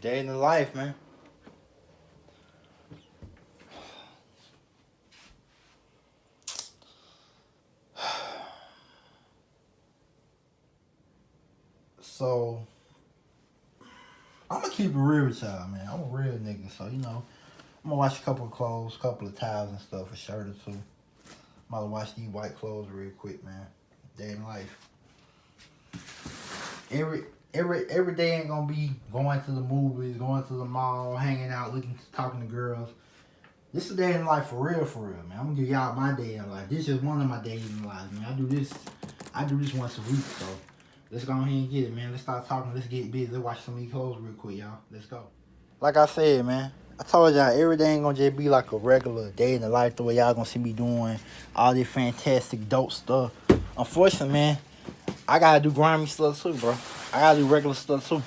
Day in the life, man. So I'm gonna keep it real with y'all, man. I'm a real nigga, so I'm gonna wash a couple of clothes, couple of towels and stuff, a shirt or two. I'm gonna wash these white clothes real quick, man. Day in life. Every day ain't gonna be going to the movies, going to the mall, hanging out, talking to girls. This is a day in life for real, man. I'm gonna give y'all my day in life. This is one of my days in life, man. I do this once a week, so let's go ahead and get it, man. Let's start talking. Let's get busy. Let's watch some of these clothes real quick, y'all. Let's go. Like I said, man, I told y'all every day ain't gonna just be like a regular day in the life the way y'all gonna see me doing all this fantastic dope stuff. Unfortunately, man, I gotta do grimy stuff too, bro. I gotta do regular stuff too.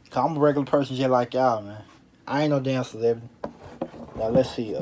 Cause I'm a regular person just like y'all, man. I ain't no damn celebrity. Now let's see,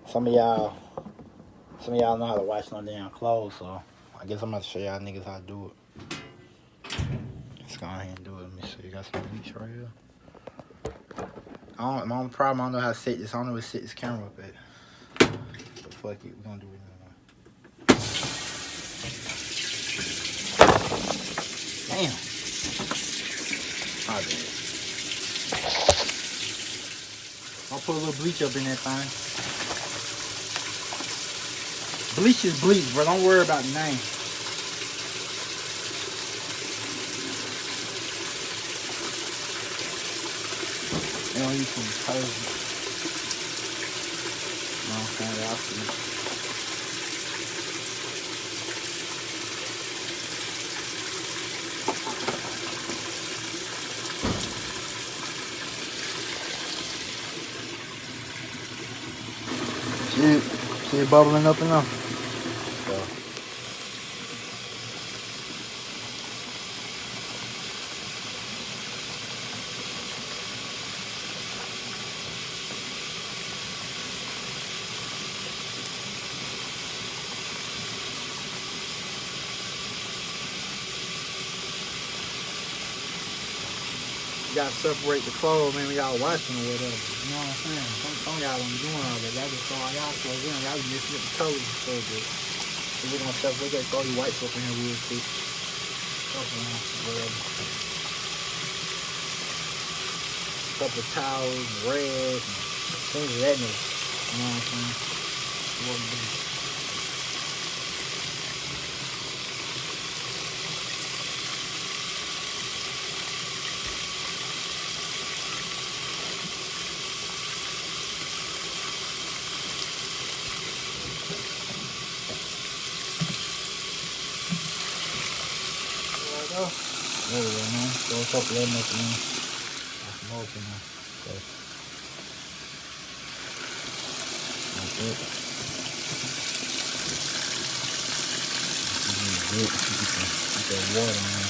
some of y'all know how to wash no damn clothes, so I guess I'm about to show y'all niggas how to do it. Let's go ahead and do it. Let me see, you got some bleach right here. My only problem, I don't know how to set this. I don't know where to set this camera up at. But fuck it, we're gonna do it anyway. Damn. My bad. I'll put a little bleach up in that thing. Bleach is bleach, bro. Don't worry about the name. They don't use some detergent. You know what I'm saying? Y'all see. See it bubbling up and up. So. You gotta separate the clothes, man, when y'all washing or whatever. You know what I'm saying? Some of y'all don't be doing all that. Y'all just throw all y'all clothes in. Y'all be mixing up the colors and stuff, but if we're gonna separate, we gotta throw these white stuff in here real quick. Whatever. A couple of towels, rags, and things of that nature. You know what I'm saying? What we do. There we go, man. Throw a couple of them up, man. Got some open now. So, like that. Get that water, man.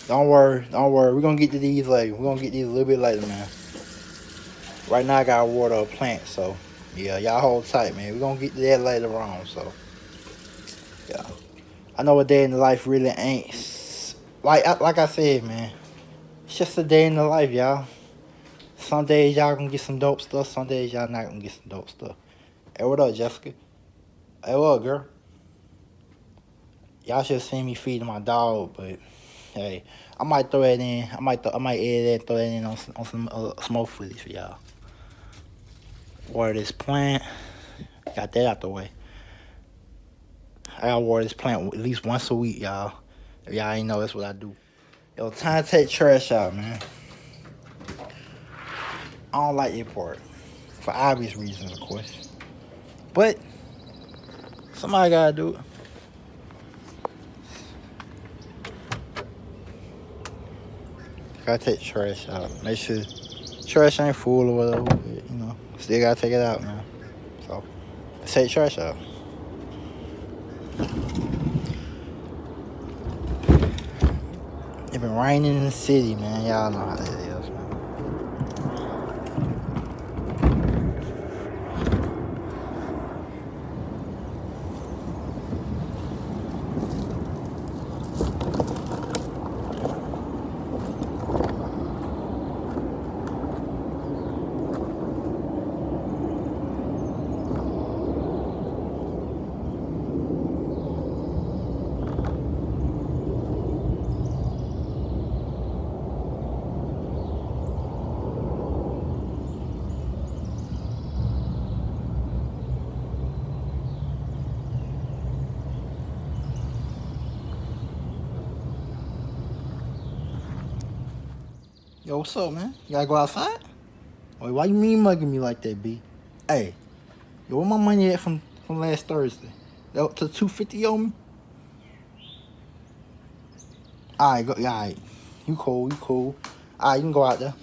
Don't worry. We're gonna get to these later. We're gonna get these a little bit later, man. Right now, I gotta water a plant, so yeah, y'all hold tight, man. We're gonna get to that later on, so yeah. I know a day in the life really ain't like I said, man. It's just a day in the life, y'all. Some days y'all gonna get some dope stuff. Some days y'all not gonna get some dope stuff. Hey, what up, Jessica? Hey, what up, girl? Y'all should have seen me feeding my dog, but hey, I might throw it in. I might edit it and throw it in on some smoke footage for y'all. Water this plant. Got that out the way. I gotta water this plant at least once a week, y'all. If y'all ain't know, that's what I do. Yo, time to take trash out, man. I don't like that part. For obvious reasons, of course. But somebody gotta do it. Gotta take trash out. Make sure trash ain't full or whatever. But, still gotta take it out, man. So, let's take trash out. It been raining in the city, man. Y'all know how that is, man. Yo, what's up, man? You gotta go outside? Wait, why you mean mugging me like that, B? Hey, yo, where my money at from last Thursday? That to 250 on me? Alright, go. Alright, you cool, you cool. Alright, you can go out there.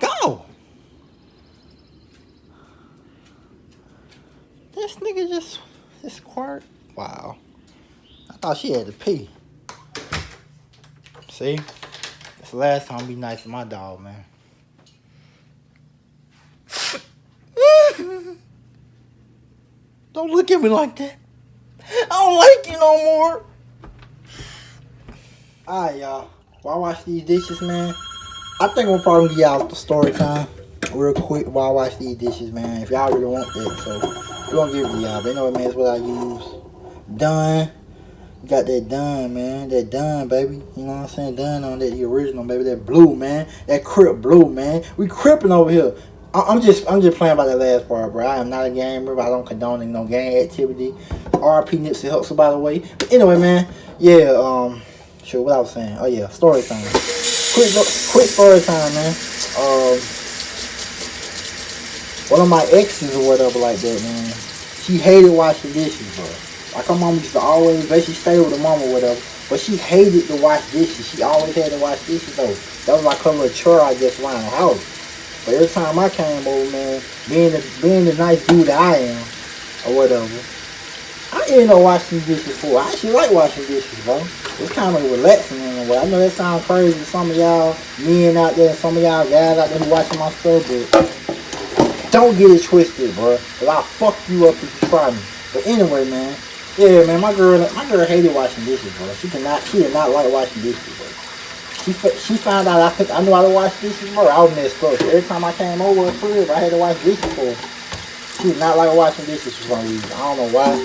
Go. This nigga just quiet. Wow. I thought she had to pee. See? That's the last time I be nice to my dog, man. Don't look at me like that. I don't like you no more. Alright, y'all. While I wash these dishes, man, I think we'll probably give y'all the story time real quick while I wash these dishes, man. If y'all really want that, so we're gonna give it to y'all. But anyway, man, it's what I use. Done. Got that done, man. That done, baby. You know what I'm saying? Done on that, the original, baby. That blue, man. That Crip blue, man. We cripping over here. I'm just playing about that last part, bro. I am not a gamer, but I don't condone no gang activity. RP Nipsey Hussle, by the way. But anyway, man. Yeah. Sure. What I was saying? Oh yeah. Story time. Quick story time, man. One of my exes or whatever like that, man. She hated washing dishes, bro. Like her mom used to always basically stay with her mom or whatever, but she hated to wash dishes. She always had to wash dishes though. That was like her little chore, I guess, around the house. But every time I came over, man, being the nice dude that I am, or whatever, I ended up washing dishes for. I actually like washing dishes, bro. It's kind of relaxing in a way. I know that sounds crazy to some of y'all men out there, some of y'all guys out there who watching my stuff, but don't get it twisted, bro. Cause I'll fuck you up if you try me. But anyway, man. Yeah, man, my girl hated washing dishes, bro. She did not like washing dishes, bro. She found out I knew how to wash dishes, bro. I was messed up. So every time I came over her crib, I had to wash dishes for her. She did not like washing dishes for some reason. I don't know why.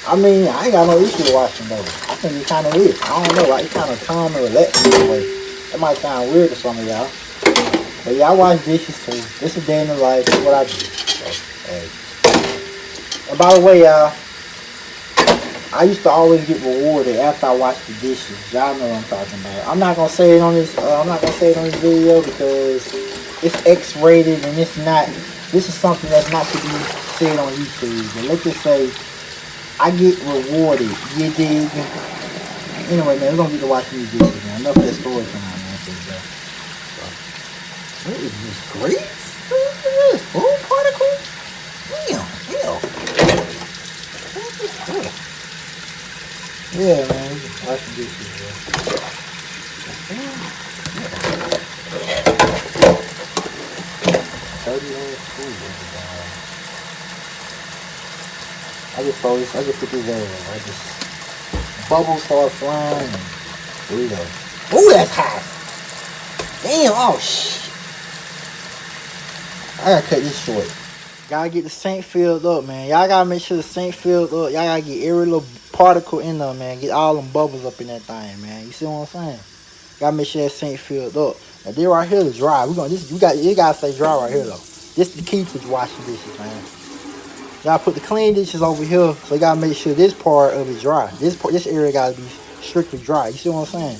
I mean, I ain't got no issue with washing though. I think it kind of is. I don't know, like it's kind of calm and relaxing in a way. That might sound weird to some of y'all, but yeah, I wash dishes too. This is a day in the life. This is what I do. So, hey. And by the way, y'all. I used to always get rewarded after I watched the dishes. Y'all know what I'm talking about. I'm not gonna say it on this. I'm not gonna say it on this video because it's X-rated and it's not. This is something that's not to be said on YouTube. But let's just say I get rewarded. You dig? Anyway, man, we're gonna get to watch these dishes, man. Enough of that story time, man. What is this? Grapes? What is this? Food particles? Ew. What is this? Yeah, man, we can wash the dishes, bro. 30 minutes food, I just throw this, I just put this over. I just bubbles start flying and here we go. Ooh, that's hot. Damn, oh shit. I gotta cut this short. Gotta get the sink filled up, man. Y'all gotta make sure the sink filled up. Y'all gotta get every little particle in there, man. Get all them bubbles up in that thing, man. You see what I'm saying? Gotta make sure that sink filled up. Now, this right here is dry. You gotta stay dry right here though. This is the key to washing dishes, man. Y'all put the clean dishes over here, so you gotta make sure this part of it dry. This area gotta be strictly dry. You see what I'm saying?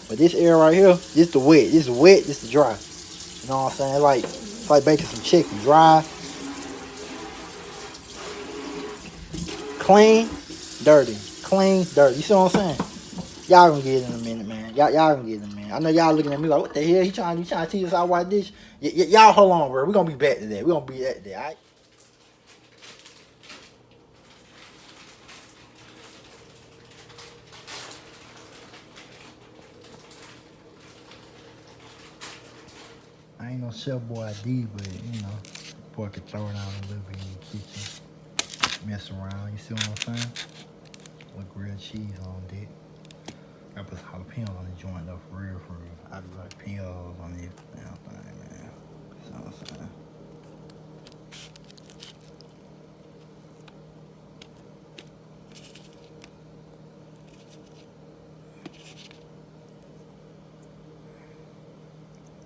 But this area right here, this the wet. This is wet. This is dry. You know what I'm saying? It's like baking some chicken. Dry, clean, dirty. Clean, dirty. You see what I'm saying? Y'all gonna get it in a minute, man. Y'all gonna get it in a minute. I know y'all looking at me like, what the hell? He trying to teach us how to wash this? Y'all hold on, bro. We're gonna be back to that. We're gonna be back to that, alright? I ain't no chef boy ID, but you know, boy could throw it out a little bit in the kitchen. Mess around, you see what I'm saying? With grilled cheese on it. I put jalapenos on the joint though, for real. I do like jalapenos on this damn thing, man. You know what I'm saying?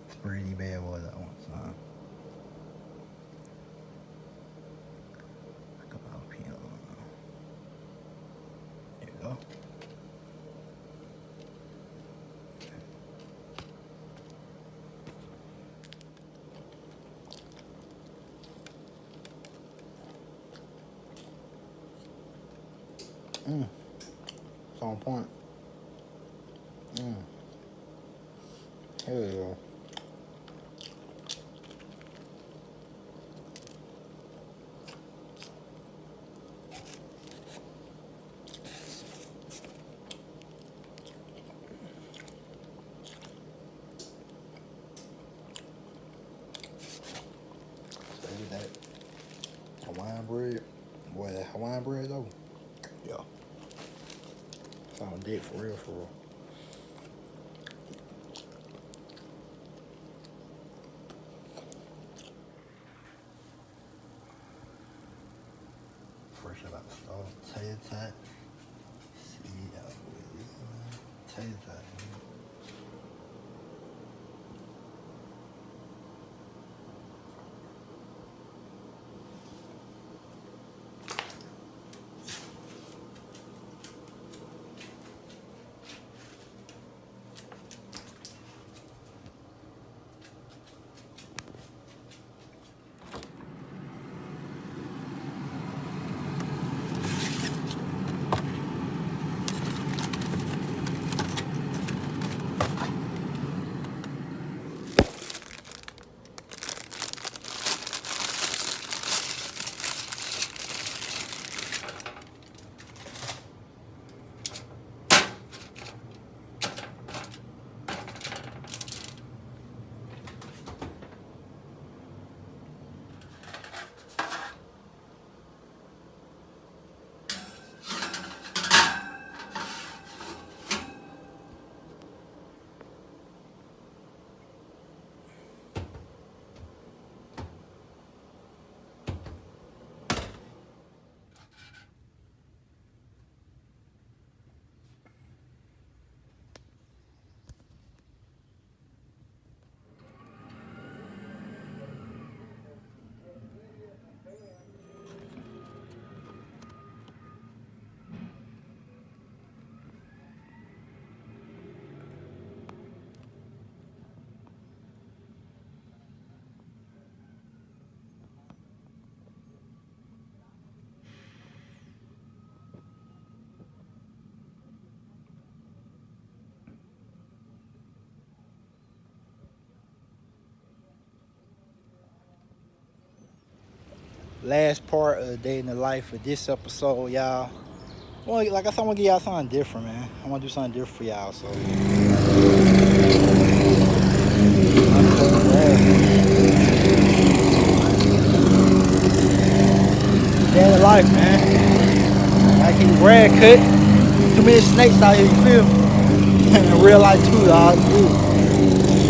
It's pretty bad was that one time. I got jalapeno on there. There you go. Mm. It's on point. Mm. Hell yeah. Say that Hawaiian bread. Boy, that Hawaiian bread though. Yeah. It's on deck for real, for real. Fresh about the stove. Tater tot. See, tater tot. Last part of the day in the life of this episode, y'all. Well, like I said, I'm gonna give y'all something different, man. I wanna do something different for y'all, so. Day of life, man. I keep Brad cut. Too many snakes out here, you feel me? In real life too, dog. Dude.